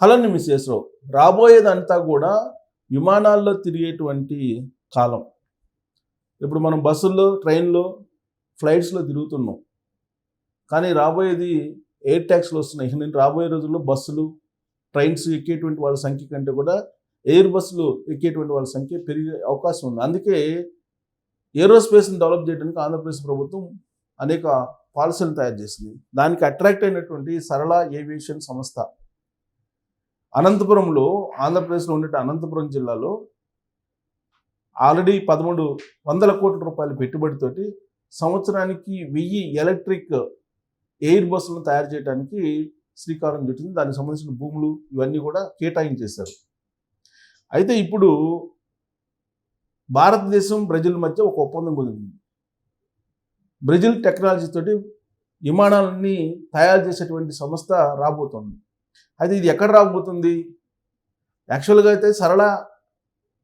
Hello Mrs రావు, రాబోయేదంతా కూడా విమానాల్లో తిరిగేటువంటి కాలం. ఇప్పుడు మనం బస్సుల్లో, ట్రైన్లో, ఫ్లైట్స్లో తిరుగుతున్నాం. కానీ రాబోయేది ఎయిర్ ట్యాక్స్లు వస్తున్నాయి. నేను రాబోయే రోజుల్లో బస్సులు, ట్రైన్స్ ఎక్కేటువంటి వాళ్ళ సంఖ్య కంటే కూడా ఎయిర్ బస్సులు ఎక్కేటువంటి వాళ్ళ సంఖ్య పెరిగే అవకాశం ఉంది. అందుకే ఏరోస్పేస్ని డెవలప్ చేయడానికి ఆంధ్రప్రదేశ్ ప్రభుత్వం అనేక పాలసీలు తయారు చేసింది. దానికి అట్రాక్ట్ అయినటువంటి సరళ ఏవియేషన్ సంస్థ అనంతపురంలో, ఆంధ్రప్రదేశ్లో ఉండే అనంతపురం జిల్లాలో ఆల్రెడీ 1100 కోట్ల రూపాయల పెట్టుబడితోటి సంవత్సరానికి 1000 ఎలక్ట్రిక్ ఎయిర్ బస్సులను తయారు చేయడానికి శ్రీకారం చుట్టింది. దానికి సంబంధించిన భూములు ఇవన్నీ కూడా కేటాయించేశారు. అయితే ఇప్పుడు భారతదేశం, బ్రెజిల్ మధ్య ఒక ఒప్పందం కుదిరింది. బ్రెజిల్ టెక్నాలజీ తోటి విమానాలన్నీ తయారు చేసేటువంటి సంస్థ రాబోతుంది. అయితే ఇది ఎక్కడ రాబోతుంది? యాక్చువల్గా అయితే సరళ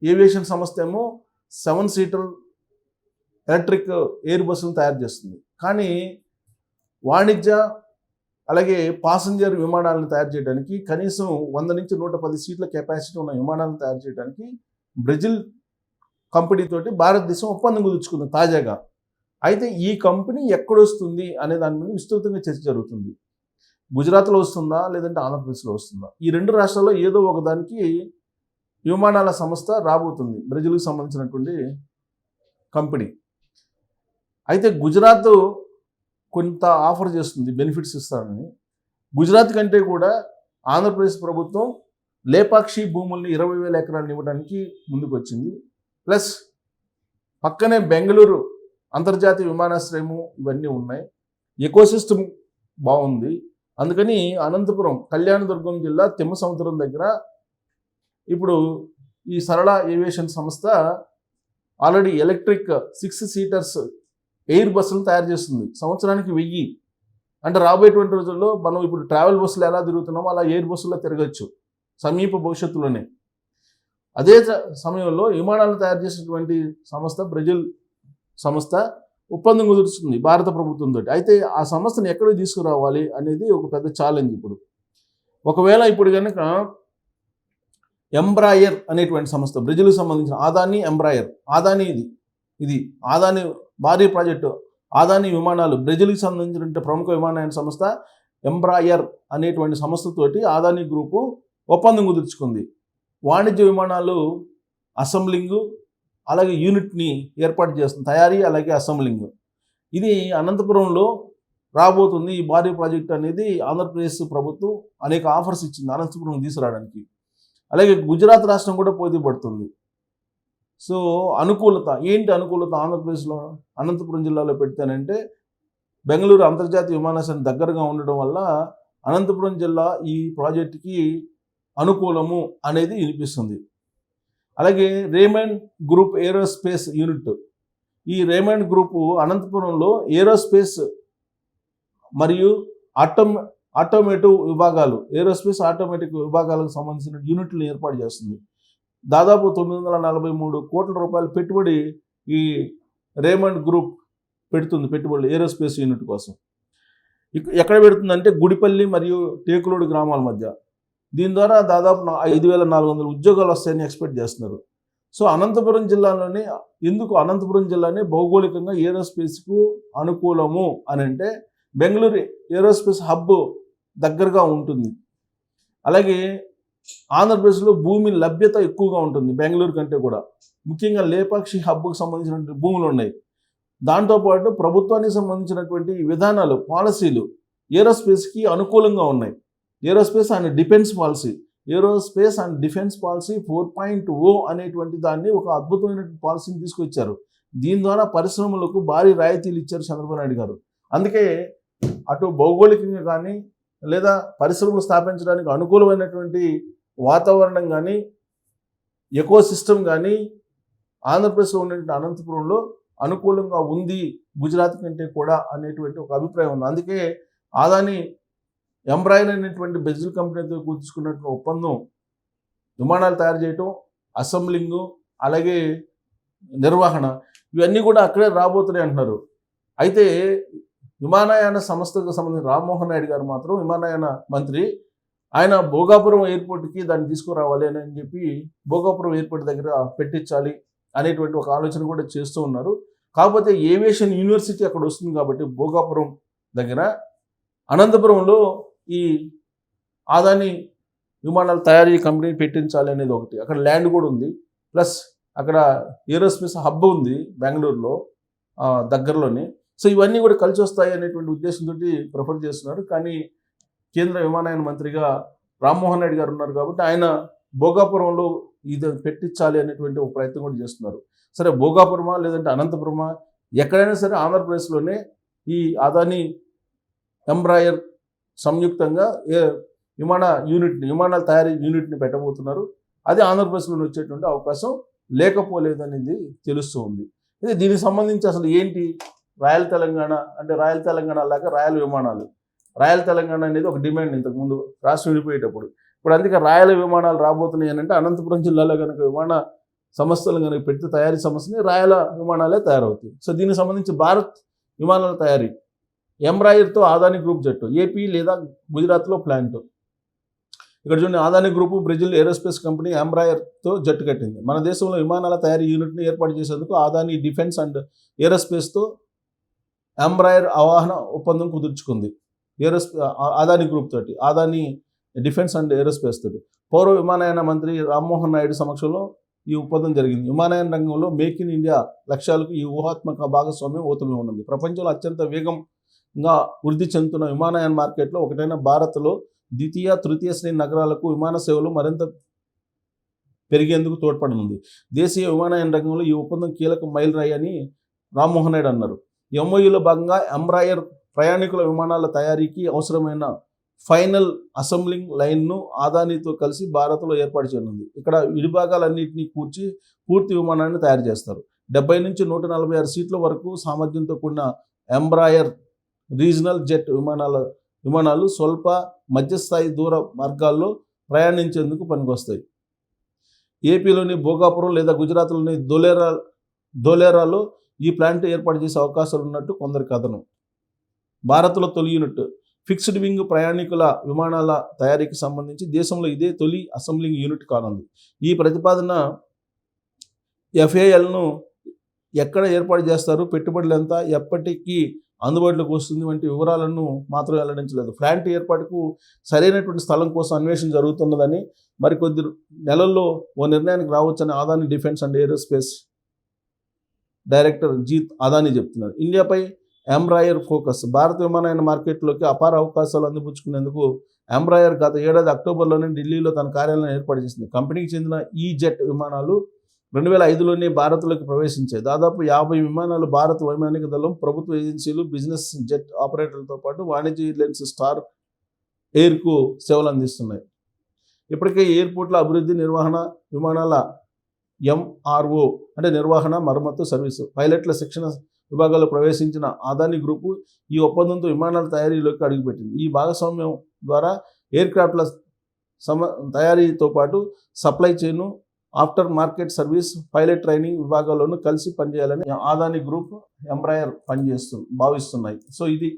ఏవియేషన్ సంస్థ ఏమో 7 సీటర్ ఎలక్ట్రిక్ ఎయిర్ బస్సులను తయారు చేస్తుంది. కానీ వాణిజ్య అలాగే పాసింజర్ విమానాలను తయారు చేయడానికి కనీసం 100 నుంచి 110 సీట్ల కెపాసిటీ ఉన్న విమానాలను తయారు చేయడానికి బ్రెజిల్ కంపెనీ తోటి భారతదేశం ఒప్పందం కుదుర్చుకుంది తాజాగా. అయితే ఈ కంపెనీ ఎక్కడొస్తుంది అనే దాని మీద విస్తృతంగా చర్చ జరుగుతుంది. గుజరాత్లో వస్తుందా, లేదంటే ఆంధ్రప్రదేశ్లో వస్తుందా? ఈ 2 రాష్ట్రాల్లో ఏదో ఒకదానికి విమానాల సంస్థ రాబోతుంది, బ్రెజిల్కి సంబంధించినటువంటి కంపెనీ. అయితే గుజరాత్ కొంత ఆఫర్ చేస్తుంది, బెనిఫిట్స్ ఇస్తారని. గుజరాత్ కంటే కూడా ఆంధ్రప్రదేశ్ ప్రభుత్వం లేపాక్షి భూముల్ని 20,000 ఎకరాలను ఇవ్వడానికి ముందుకు వచ్చింది. ప్లస్ పక్కనే బెంగళూరు అంతర్జాతీయ విమానాశ్రయము ఇవన్నీ ఉన్నాయి. ఎకోసిస్టమ్ బాగుంది. అందుకని అనంతపురం, కళ్యాణదుర్గం జిల్లా తిమ్మసముద్రం దగ్గర ఇప్పుడు ఈ సరళ ఏవియేషన్ సంస్థ ఆల్రెడీ ఎలక్ట్రిక్ 6 సీటర్స్ ఎయిర్ బస్సులు తయారు చేస్తుంది. సంవత్సరానికి 1000. అంటే రాబోయేటువంటి రోజుల్లో మనం ఇప్పుడు ట్రావెల్ బస్సులు ఎలా తిరుగుతున్నామో అలా ఎయిర్ బస్సుల్లో తిరగచ్చు సమీప భవిష్యత్తులోనే. అదే సమయంలో విమానాలు తయారు చేసేటువంటి సంస్థ, బ్రెజిల్ సంస్థ ఒప్పందం కుదుర్చుకుంది భారత ప్రభుత్వంతో. అయితే ఆ సంస్థను ఎక్కడికి తీసుకురావాలి అనేది ఒక పెద్ద ఛాలెంజ్. ఇప్పుడు ఒకవేళ ఇప్పుడు కనుక ఎంబ్రాయర్ అనేటువంటి సంస్థ, బ్రెజిల్కి సంబంధించిన ఆదాని ఎంబ్రాయర్, ఆదాని ఇది ఆదాని భారీ ప్రాజెక్టు, ఆదాని విమానాలు, బ్రెజిల్కి సంబంధించిన ప్రముఖ విమానయాన సంస్థ ఎంబ్రాయర్ అనేటువంటి సంస్థతోటి ఆదాని గ్రూపు ఒప్పందం కుదుర్చుకుంది. వాణిజ్య విమానాలు అసెంబ్లింగు అలాగే యూనిట్ని ఏర్పాటు చేస్తుంది, తయారీ అలాగే అసెంబ్లింగ్. ఇది అనంతపురంలో రాబోతుంది. ఈ భారీ ప్రాజెక్ట్ అనేది ఆంధ్రప్రదేశ్ ప్రభుత్వం అనేక ఆఫర్స్ ఇచ్చింది అనంతపురం తీసుకురావడానికి. అలాగే గుజరాత్ రాష్ట్రం కూడా పోటీ పడుతుంది. సో అనుకూలత ఏంటి? అనుకూలత ఆంధ్రప్రదేశ్లో అనంతపురం జిల్లాలో పెడితేనంటే బెంగళూరు అంతర్జాతీయ విమానాశ్రయం దగ్గరగా ఉండడం వల్ల అనంతపురం జిల్లా ఈ ప్రాజెక్టుకి అనుకూలము అనేది వినిపిస్తుంది. అలాగే రేమండ్ గ్రూప్ ఏరోస్పేస్ యూనిట్, ఈ రేమండ్ గ్రూపు అనంతపురంలో ఏరోస్పేస్ మరియు ఆటోమేటివ్ విభాగాలు, ఏరోస్పేస్ ఆటోమేటిక్ విభాగాలకు సంబంధించిన యూనిట్లను ఏర్పాటు చేస్తుంది. దాదాపు 943 కోట్ల రూపాయల పెట్టుబడి ఈ రేమండ్ గ్రూప్ పెడుతుంది, పెట్టుబడులు ఏరోస్పేస్ యూనిట్ కోసం. ఎక్కడ పెడుతుందంటే గుడిపల్లి మరియు టేకులోడు గ్రామాల మధ్య. దీని ద్వారా దాదాపు 5400 ఉద్యోగాలు వస్తాయని ఎక్స్పెక్ట్ చేస్తున్నారు. సో అనంతపురం జిల్లాలోనే, ఎందుకు అనంతపురం జిల్లానే భౌగోళికంగా ఏరోస్పేస్కు అనుకూలము అని అంటే బెంగళూరు ఏరోస్పేస్ హబ్ దగ్గరగా ఉంటుంది. అలాగే ఆంధ్రప్రదేశ్లో భూమి లభ్యత ఎక్కువగా ఉంటుంది బెంగళూరు కంటే కూడా. ముఖ్యంగా లేపాక్షి హబ్కు సంబంధించినటువంటి భూములు ఉన్నాయి. దాంతోపాటు ప్రభుత్వానికి సంబంధించినటువంటి విధానాలు, పాలసీలు ఏరోస్పేస్కి అనుకూలంగా ఉన్నాయి. Aerospace and defence policy, aerospace and defence policy 4.0 అనేటువంటి దాన్ని ఒక అద్భుతమైన పాలసీని తీసుకొచ్చారు. దీని ద్వారా పరిశ్రమలకు భారీ రాయితీలు ఇచ్చారు చంద్రబాబు నాయుడు గారు. అందుకే అటు భౌగోళికంగా కానీ లేదా పరిశ్రమలు స్థాపించడానికి అనుకూలమైనటువంటి వాతావరణం కానీ, ఎకోసిస్టమ్ కానీ ఆంధ్రప్రదేశ్లో ఉన్నటువంటి అనంతపురంలో అనుకూలంగా ఉంది గుజరాత్ కంటే కూడా అనేటువంటి ఒక అభిప్రాయం ఉంది. అందుకే ఆదాని ఎంబ్రాయిర్ అనేటువంటి బ్రెజిల్ కంపెనీతో కూర్చుకున్నటువంటి ఒప్పందం, విమానాలు తయారు చేయటం, అసెంబ్లింగు అలాగే నిర్వహణ ఇవన్నీ కూడా అక్కడే రాబోతున్నాయి అంటున్నారు. అయితే విమానయాన సంస్థకు సంబంధించిన రామ్మోహన్ నాయుడు గారు మాత్రం, విమానయాన మంత్రి, ఆయన భోగాపురం ఎయిర్పోర్ట్కి దాన్ని తీసుకురావాలి అని చెప్పి భోగాపురం ఎయిర్పోర్ట్ దగ్గర పెట్టించాలి అనేటువంటి ఒక ఆలోచన కూడా చేస్తూ ఉన్నారు. కాకపోతే ఏవియేషన్ యూనివర్సిటీ అక్కడ వస్తుంది కాబట్టి భోగాపురం దగ్గర అనంతపురంలో ఈ ఆదాని విమానాల తయారీ కంపెనీ పెట్టించాలి అనేది ఒకటి. అక్కడ ల్యాండ్ కూడా ఉంది, ప్లస్ అక్కడ ఏరోస్పేస్ హబ్ ఉంది బెంగళూరులో దగ్గరలోనే. సో ఇవన్నీ కూడా కలిసి వస్తాయి అనేటువంటి ఉద్దేశంతో ప్రిఫర్ చేస్తున్నారు. కానీ కేంద్ర విమానయాన మంత్రిగా రామ్మోహన్ రెడ్డి గారు ఉన్నారు కాబట్టి ఆయన భోగాపురంలో ఇది పెట్టించాలి అనేటువంటి ఒక ప్రయత్నం కూడా చేస్తున్నారు. సరే భోగాపురమా లేదంటే అనంతపురమా ఎక్కడైనా సరే ఆంధ్రప్రదేశ్లోనే ఈ అదాని ఎంబ్రాయర్ సంయుక్తంగా విమానాల తయారీ యూనిట్ని పెట్టబోతున్నారు. అది ఆంధ్రప్రదేశ్లో వచ్చేటువంటి అవకాశం లేకపోలేదు అనేది తెలుస్తూ ఉంది. అయితే దీనికి సంబంధించి అసలు ఏంటి రాయల్ తెలంగాణ అంటే రాయల్ తెలంగాణ లాగా రాయల్ విమానాలు, రాయల్ తెలంగాణ అనేది ఒక డిమాండ్ ఇంతకుముందు రాష్ట్రం విడిపోయేటప్పుడు. ఇప్పుడు అందుకే రాయల్ విమానాలు రాబోతున్నాయి అని అంటే అనంతపురం జిల్లాలో కనుక విమాన సంస్థలు కనుక పెడితే తయారీ సంస్థని రాయల విమానాలే తయారవుతాయి. సో దీనికి సంబంధించి భారత్ విమానాల తయారీ ఎంబ్రాయర్తో ఆదాని గ్రూప్ జట్టు ఏపీ లేదా గుజరాత్లో ప్లాంట్. ఇక్కడ చూడండి, Adani group Brazil aerospace company ఎంబ్రాయర్తో జట్టు కట్టింది. మన దేశంలో విమానాల తయారీ యూనిట్ని ఏర్పాటు చేసేందుకు ఆదాని డిఫెన్స్ అండ్ ఏరోస్పేస్తో ఎంబ్రాయర్ అవగాహన ఒప్పందం కుదుర్చుకుంది. ఆదాని గ్రూప్ తోటి, ఆదాని డిఫెన్స్ అండ్ ఏరోస్పేస్ తోటి. పౌర విమానయాన మంత్రి రామ్మోహన్ నాయుడు సమక్షంలో ఈ ఒప్పందం జరిగింది. విమానయాన రంగంలో మేక్ ఇన్ ఇండియా లక్ష్యాలకు ఈ ఊహాత్మక భాగస్వామ్యం ఊతమే ఉన్నది. ప్రపంచంలో అత్యంత వేగంగా వృద్ధి చెందుతున్న విమానయాన మార్కెట్లో ఒకటైన భారత్లో ద్వితీయ తృతీయ శ్రేణి నగరాలకు విమాన సేవలు మరింత పెరిగేందుకు తోడ్పడనుంది. దేశీయ విమానయాన రంగంలో ఈ ఒప్పందం కీలక మైలురాయి అని రామ్మోహన్ నాయుడు అన్నారు. ఎంఓయూలో భాగంగా ఎంబ్రాయర్ ప్రయాణికుల విమానాల తయారీకి అవసరమైన ఫైనల్ అసెంబ్లింగ్ లైన్ను ఆదానితో కలిసి భారత్లో ఏర్పాటు చేయనుంది. ఇక్కడ విడిభాగాలన్నింటినీ కూర్చి పూర్తి విమానాన్ని తయారు చేస్తారు. 70 నుంచి 146 సీట్ల వరకు సామర్థ్యంతో కూడిన ఎంబ్రాయర్ రీజనల్ జెట్ విమానాలు స్వల్ప మధ్యస్థాయి దూర మార్గాల్లో ప్రయాణించేందుకు పనికొస్తాయి. ఏపీలోని భోగాపురం లేదా గుజరాత్లోని ధోలేరాలో ఈ ప్లాంట్ ఏర్పాటు చేసే అవకాశాలు ఉన్నట్టు కొందరి కథనం. భారత్లో తొలి యూనిట్ ఫిక్స్డ్ వింగ్ ప్రయాణికుల విమానాల తయారీకి సంబంధించి దేశంలో ఇదే తొలి అసెంబ్లింగ్ యూనిట్ కానుంది. ఈ ప్రతిపాదన FALను ఎక్కడ ఏర్పాటు చేస్తారు, పెట్టుబడులు ఎంత, ఎప్పటికీ అందుబాటులోకి వస్తుంది వంటి వివరాలను మాత్రం వెల్లడించలేదు. ప్లాంట్ ఏర్పాటుకు సరైనటువంటి స్థలం కోసం అన్వేషణ జరుగుతున్నదని, మరికొద్ది నెలల్లో ఓ నిర్ణయానికి రావచ్చని Adani defence and aerospace director Jeet Adani చెప్తున్నారు. ఇండియాపై ఎంబ్రాయర్ ఫోకస్. భారత విమానయాన మార్కెట్లోకి అపార అవకాశాలు అందిపుచ్చుకునేందుకు ఎంబ్రాయర్ గత ఏడాది అక్టోబర్లోనే ఢిల్లీలో తన కార్యాలయం ఏర్పాటు చేసింది. కంపెనీకి చెందిన ఈ జెట్ విమానాలు 2005లోనే భారత్లోకి ప్రవేశించాయి. దాదాపు 50 విమానాలు భారత వైమానిక దళం, ప్రభుత్వ ఏజెన్సీలు, బిజినెస్ జెట్ ఆపరేటర్లతో పాటు వాణిజ్య ఎయిర్లైన్స్ స్టార్ ఎయిర్కు సేవలు అందిస్తున్నాయి. ఇప్పటికే ఎయిర్పోర్ట్ల అభివృద్ధి, నిర్వహణ, విమానాల MRO అంటే నిర్వహణ, మరమ్మతు, సర్వీసు, పైలట్ల శిక్షణ విభాగాల్లో ప్రవేశించిన ఆదాని గ్రూపు ఈ ఒప్పందంతో విమానాల తయారీలోకి అడుగుపెట్టింది. ఈ భాగస్వామ్యం ద్వారా ఎయిర్క్రాఫ్ట్ల తయారీతో పాటు supply chain, after market service, pilot training విభాగాల్లోనూ కలిసి పనిచేయాలని ఆదాని గ్రూప్, ఎంబ్రాయర్ భావిస్తున్నాయి. సో ఇది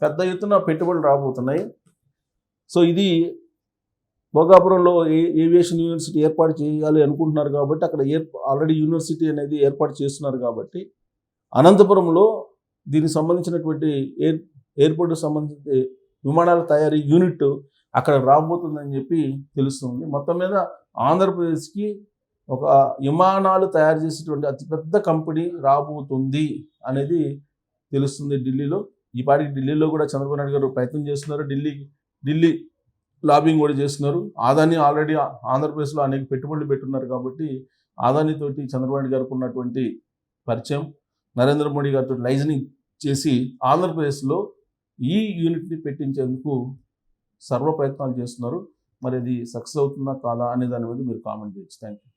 పెద్ద ఎత్తున పెట్టుబడులు రాబోతున్నాయి. సో ఇది భోగాపురంలో ఏవియేషన్ యూనివర్సిటీ ఏర్పాటు చేయాలి అనుకుంటున్నారు కాబట్టి అక్కడ ఆల్రెడీ యూనివర్సిటీ అనేది ఏర్పాటు చేస్తున్నారు కాబట్టి అనంతపురంలో దీనికి సంబంధించినటువంటి ఎయిర్పోర్ట్కి సంబంధించి విమానాల తయారీ యూనిట్ అక్కడ రాబోతుందని చెప్పి తెలుస్తుంది. మొత్తం మీద ఆంధ్రప్రదేశ్కి ఒక విమానాలు తయారు చేసేటువంటి అతిపెద్ద కంపెనీ రాబోతుంది అనేది తెలుస్తుంది ఢిల్లీలో. ఈ పాటికి ఢిల్లీలో కూడా చంద్రబాబు నాయుడు గారు ప్రయత్నం చేస్తున్నారు. ఢిల్లీ లాబింగ్ కూడా చేస్తున్నారు. ఆదాని ఆల్రెడీ ఆంధ్రప్రదేశ్లో అనేక పెట్టుబడులు పెట్టున్నారు కాబట్టి ఆదానితోటి చంద్రబాబు నాయుడు గారికి ఉన్నటువంటి పరిచయం, నరేంద్ర మోడీ గారితో లైజనింగ్ చేసి ఆంధ్రప్రదేశ్లో ఈ యూనిట్ని పెట్టించేందుకు సర్వ ప్రయత్నాలు చేస్తున్నారు. మరి అది సక్సెస్ అవుతుందా కాదా అనే దాని మీద మీరు కామెంట్ చేయొచ్చు. Thank you.